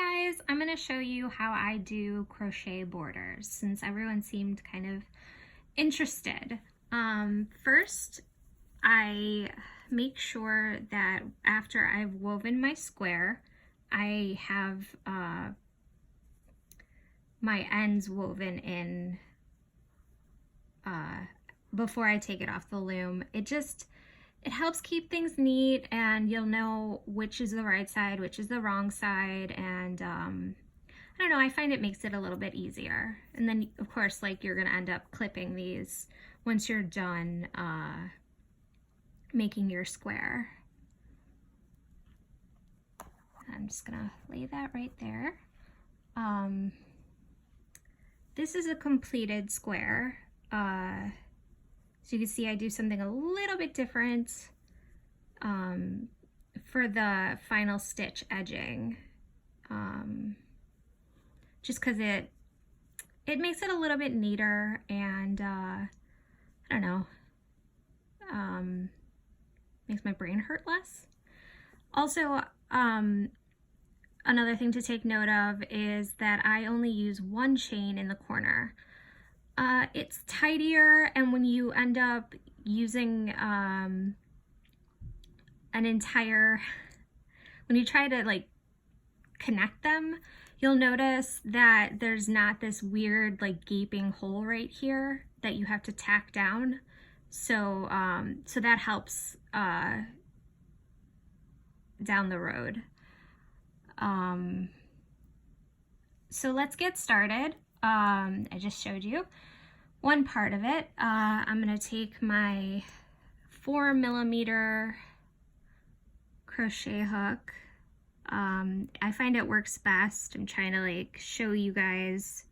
Guys, I'm going to show you how I do crochet borders since everyone seemed kind of interested. First, I make sure that after I've woven my square, I have my ends woven in before I take it off the loom. It helps keep things neat, and you'll know which is the right side, which is the wrong side, and I don't know, I find it makes it a little bit easier. And then of course, like, you're gonna end up clipping these once you're done making your square. I'm just gonna lay that right there. This is a completed square. So you can see I do something a little bit different for the final stitch edging, just because it makes it a little bit neater, and I don't know, makes my brain hurt less. Also, another thing to take note of is that I only use one chain in the corner. It's tidier, and when you end up using an entire, when you try to like connect them, you'll notice that there's not this weird like gaping hole right here that you have to tack down. So so that helps down the road. So let's get started. I just showed you one part of it. I'm gonna take my 4mm crochet hook. I find it works best. I'm trying to like show you guys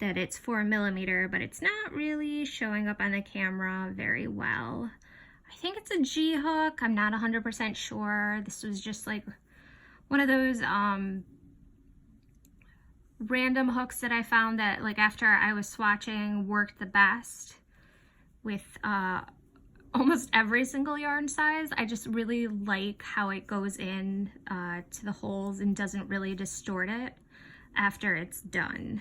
that it's 4mm, but it's not really showing up on the camera very well. I think it's a G hook. I'm not 100% sure. This was just like one of those random hooks that I found that, like, after I was swatching, worked the best with almost every single yarn size. I just really like how it goes in to the holes and doesn't really distort it after it's done.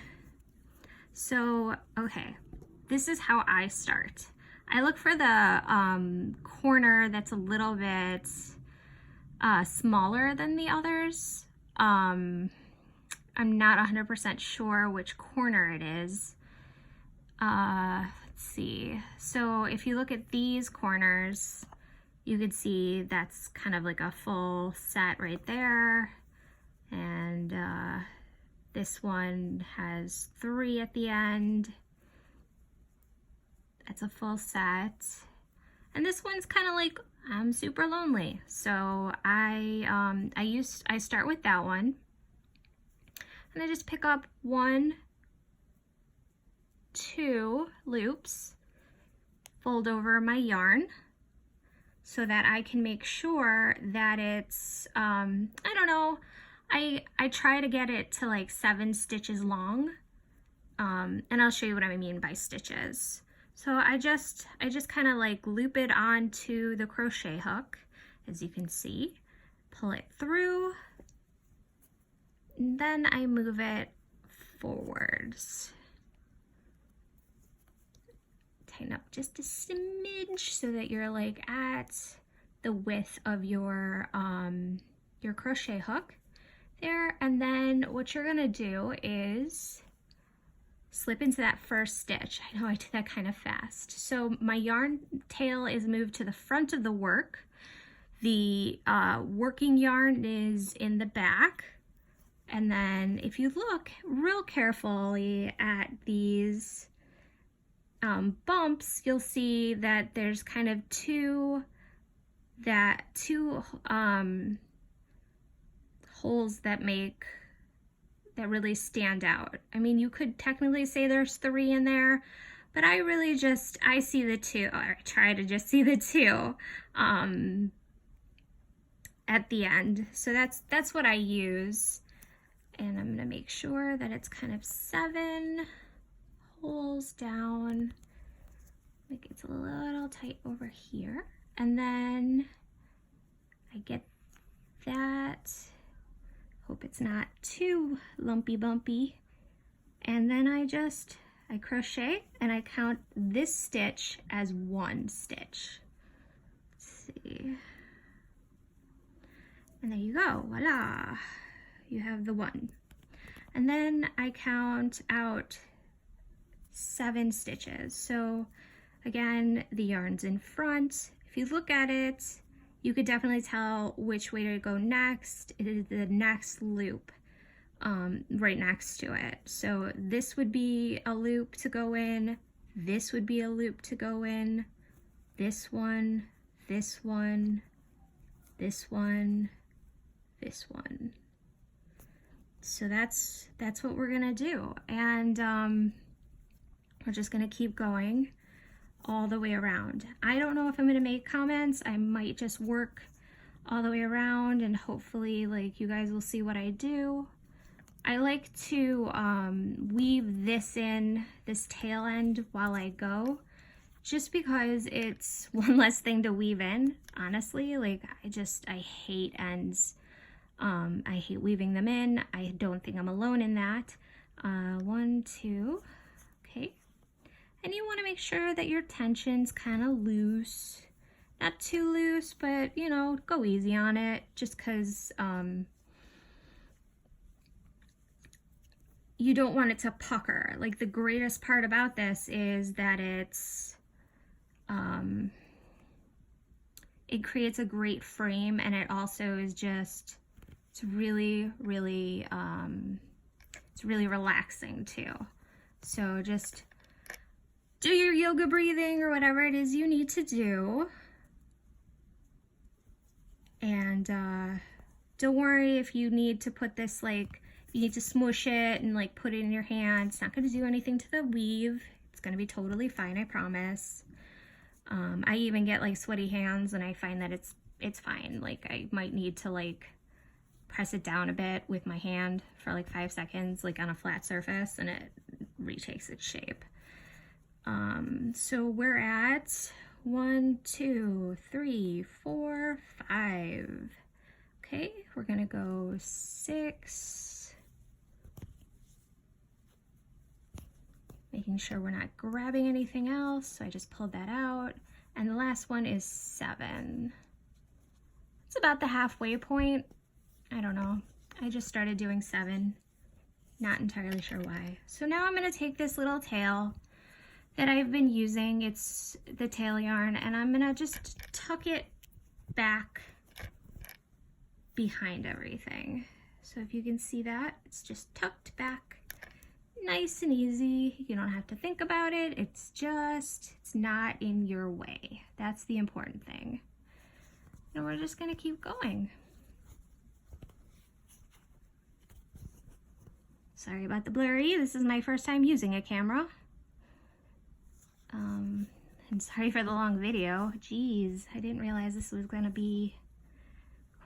So, okay, this is how I start. I look for the corner that's a little bit smaller than the others. I'm not 100% sure which corner it is. Let's see. So if you look at these corners, you could see that's kind of like a full set right there. And this one has 3 at the end. That's a full set. And this one's kind of like, I'm super lonely. So I start with that one. And I just pick up 1, 2 loops, fold over my yarn so that I can make sure that it's, I don't know, I try to get it to like 7 stitches long, and I'll show you what I mean by stitches. So I just kind of like loop it onto the crochet hook, as you can see, pull it through, and then I move it forwards. Tighten up just a smidge so that you're like at the width of your crochet hook there. And then what you're gonna do is slip into that first stitch. I know I did that kind of fast. So my yarn tail is moved to the front of the work. The working yarn is in the back. And then if you look real carefully at these bumps, you'll see that there's kind of two holes that really stand out. I mean, you could technically say there's 3 in there, but I see the 2, or I try to just see the 2 at the end. So that's what I use. And I'm gonna make sure that it's kind of 7 holes down. Like, it's a little tight over here. And then I get that Hope it's not too lumpy bumpy. And then I crochet and I count this stitch as one stitch. Let's see. And there you go, voila. You have the one. And then I count out 7 stitches. So again, the yarn's in front. If you look at it, you could definitely tell which way to go next. It is the next loop right next to it. So this would be a loop to go in. This would be a loop to go in. This one, this one, this one, this one. So that's what we're gonna do. And we're just gonna keep going all the way around. I don't know if I'm gonna make comments. I might just work all the way around and hopefully like you guys will see what I do. I like to weave this in, this tail end while I go, just because it's one less thing to weave in, honestly. Like I hate ends. I hate weaving them in. I don't think I'm alone in that. 1, 2, okay. And you want to make sure that your tension's kind of loose. Not too loose, but you know, go easy on it, just because you don't want it to pucker. Like the greatest part about this is that it creates a great frame, and it also is just, it's really relaxing too. So just do your yoga breathing or whatever it is you need to do. And don't worry if you need to put this, like, you need to smush it and like put it in your hand. It's not going to do anything to the weave. It's going to be totally fine, I promise. I even get like sweaty hands and I find that it's fine. Like I might need to like press it down a bit with my hand for like 5 seconds, like on a flat surface, and it retakes its shape. So we're at 1, 2, 3, 4, 5. Okay, we're gonna go 6. Making sure we're not grabbing anything else, so I just pulled that out. And the last one is 7. It's about the halfway point. I don't know. I just started doing 7. Not entirely sure why. So now I'm gonna take this little tail that I've been using. It's the tail yarn, and I'm gonna just tuck it back behind everything. So if you can see that, it's just tucked back, nice and easy. You don't have to think about it. It's not in your way. That's the important thing. And we're just gonna keep going. Sorry about the blurry. This is my first time using a camera. And sorry for the long video. Jeez, I didn't realize this was gonna be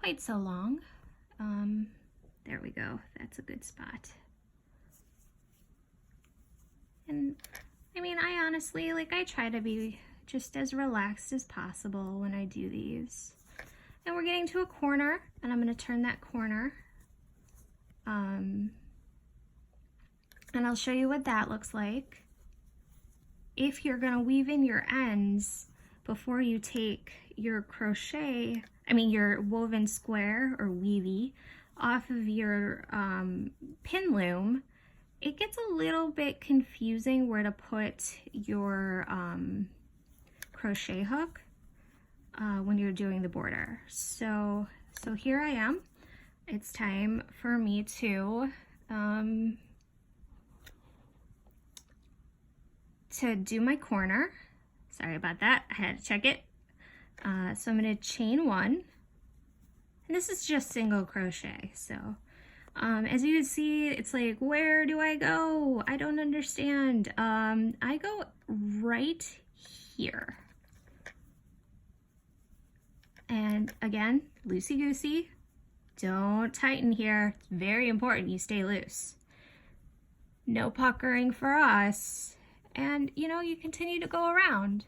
quite so long. There we go. That's a good spot. And I mean, I honestly, like, I try to be just as relaxed as possible when I do these. And we're getting to a corner, and I'm gonna turn that corner. And I'll show you what that looks like. If you're gonna weave in your ends before you take your your woven square or weavy off of your pin loom, it gets a little bit confusing where to put your crochet hook when you're doing the border. So here I am. It's time for me to do my corner. Sorry about that, I had to check it. So I'm gonna chain 1, and this is just single crochet. So as you can see, it's like, where do I go? I don't understand. I go right here. And again, loosey-goosey, don't tighten here. It's very important you stay loose. No puckering for us. And you know, you continue to go around.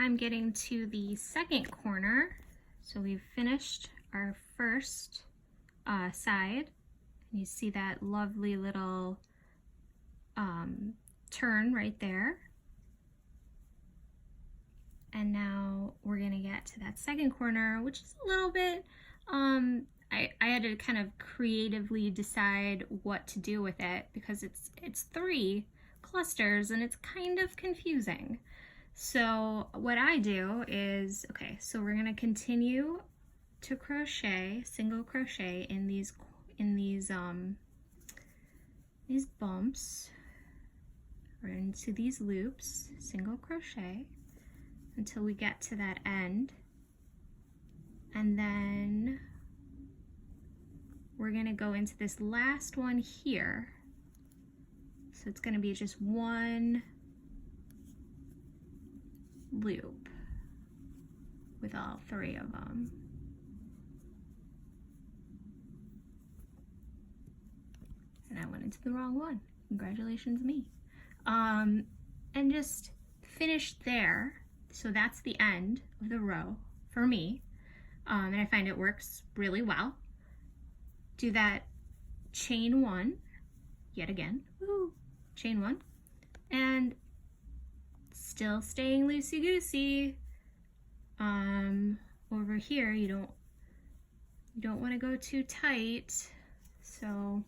I'm getting to the second corner. So we've finished our first side. You see that lovely little turn right there. And now we're gonna get to that second corner, which is a little bit, I had to kind of creatively decide what to do with it because it's 3 clusters and it's kind of confusing. So what I do is, okay, so we're gonna continue to crochet, single crochet in these bumps or into these loops, single crochet until we get to that end. And then we're gonna go into this last one here. So it's gonna be just 1 loop with all 3 of them. And I went into the wrong one. Congratulations me. And just finish there. So that's the end of the row for me. And I find it works really well. Do that chain 1, yet again, woo, chain 1, and still staying loosey-goosey. Over here, you don't want to go too tight, so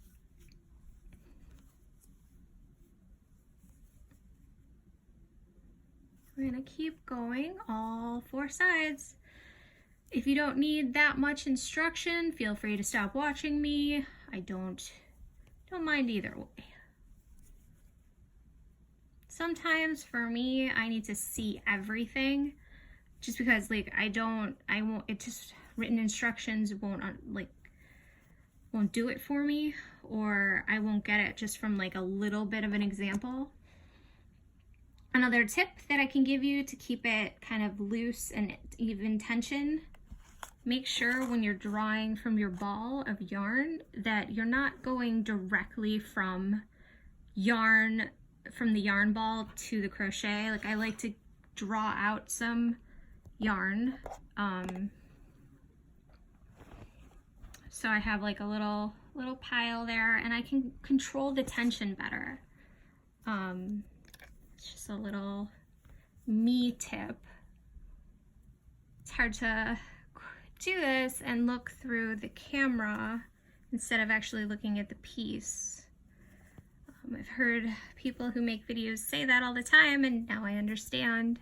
we're gonna keep going all 4 sides. If you don't need that much instruction, feel free to stop watching me. I don't mind either way. Sometimes for me, I need to see everything just because like written instructions won't do it for me, or I won't get it just from like a little bit of an example. Another tip that I can give you to keep it kind of loose and even tension, make sure when you're drawing from your ball of yarn that you're not going directly from the yarn ball to the crochet. Like I like to draw out some yarn. So I have like a little pile there and I can control the tension better. It's just a little me tip. It's hard to do this and look through the camera instead of actually looking at the piece. I've heard people who make videos say that all the time, and now I understand.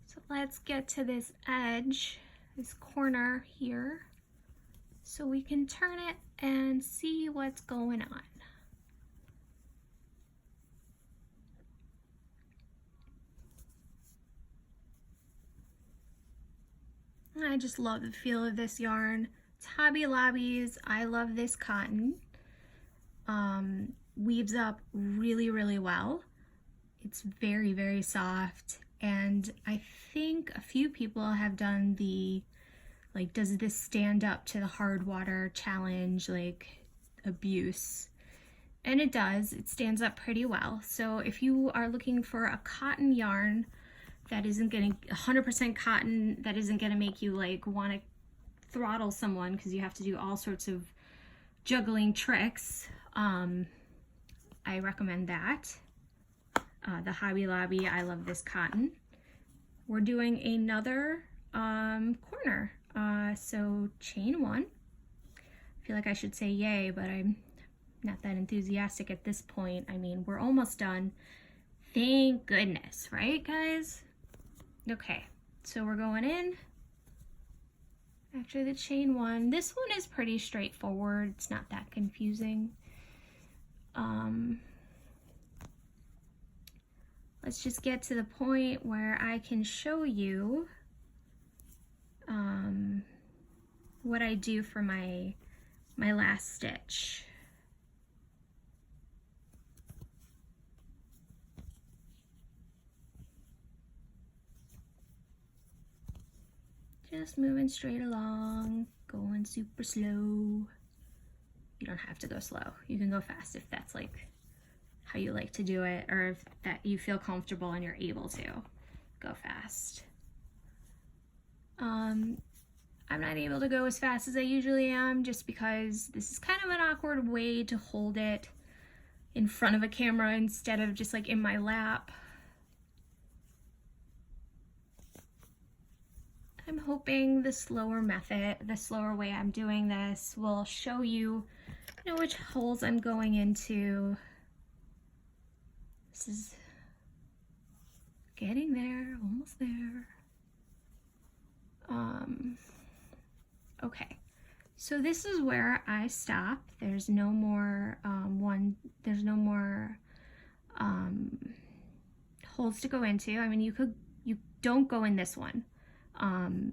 So let's get to this edge, this corner here, so we can turn it and see what's going on. I just love the feel of this yarn. It's Hobby Lobby's. I love this cotton. Weaves up really, really well. It's very, very soft. And I think a few people have done the, like, does this stand up to the hard water challenge, like, abuse? And it does. It stands up pretty well. So if you are looking for a cotton yarn that isn't getting 100% cotton, that isn't gonna make you like want to throttle someone because you have to do all sorts of juggling tricks, I recommend that. The Hobby Lobby, I love this cotton. We're doing another corner. So chain 1. I feel like I should say yay, but I'm not that enthusiastic at this point. I mean, we're almost done. Thank goodness, right guys? Okay, so we're going in after the chain 1. This one is pretty straightforward. It's not that confusing. Let's just get to the point where I can show you what I do for my last stitch. Just moving straight along, going super slow. You don't have to go slow. You can go fast if that's like how you like to do it, or if that you feel comfortable and you're able to go fast. I'm not able to go as fast as I usually am just because this is kind of an awkward way to hold it in front of a camera instead of just like in my lap. I'm hoping the slower method, the slower way I'm doing this will show you, you know, which holes I'm going into. This is getting there, almost there. Okay, so this is where I stop. There's no more holes to go into. I mean, you don't go in this one.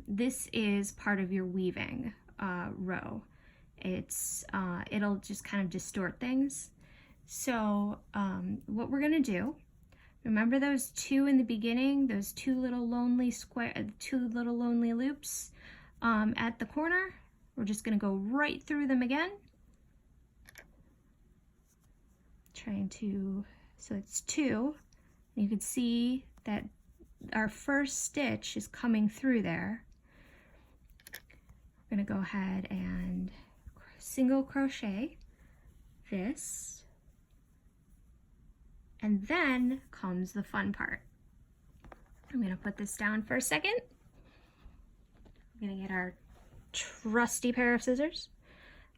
This is part of your weaving row. It'll just kind of distort things. So what we're gonna do, remember those two in the beginning, those two little lonely loops at the corner? We're just gonna go right through them again. So it's two. You can see that our first stitch is coming through there. We're gonna go ahead and single crochet this, and then comes the fun part. I'm gonna put this down for a second. We're gonna get our trusty pair of scissors.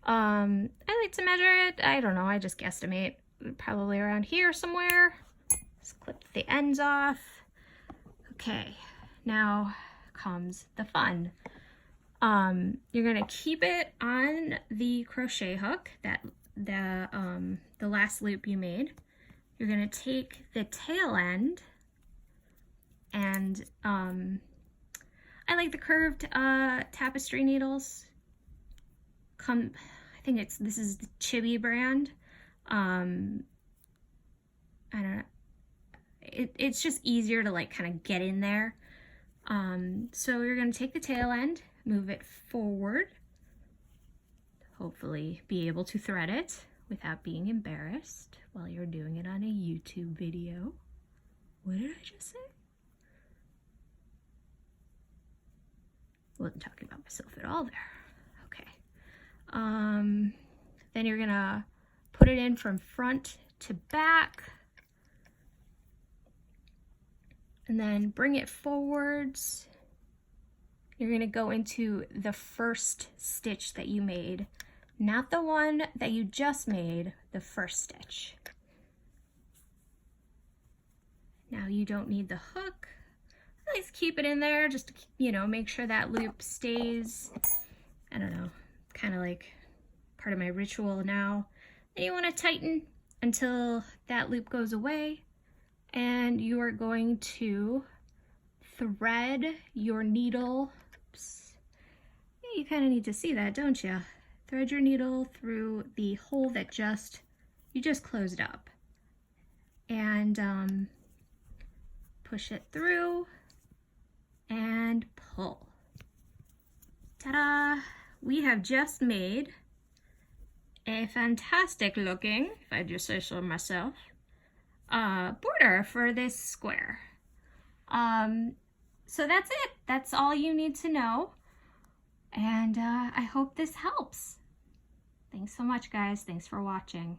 I like to measure it, I don't know, I just guesstimate, probably around here somewhere. Just clip the ends off. Okay, now comes the fun. You're gonna keep it on the crochet hook, the last loop you made. You're gonna take the tail end, and I like the curved tapestry needles. I think this is the Chibi brand. I don't know. It's just easier to like kind of get in there. So you're gonna take the tail end, move it forward, hopefully be able to thread it without being embarrassed while you're doing it on a YouTube video. What did I just say? Wasn't talking about myself at all there. Okay. Then you're gonna put it in from front to back, and then bring it forwards. You're gonna go into the first stitch that you made, not the one that you just made, the first stitch. Now you don't need the hook. I like to keep it in there just to, you know, make sure that loop stays, I don't know, kind of like part of my ritual now. Then you want to tighten until that loop goes away, and you are going to thread your needle. Oops. Yeah, you kind of need to see that, don't you? Thread your needle through the hole that you just closed up, and push it through and pull. Ta-da! We have just made a fantastic looking, if I just say so myself, border for this square. So that's it. That's all you need to know. And I hope this helps. Thanks so much, guys. Thanks for watching.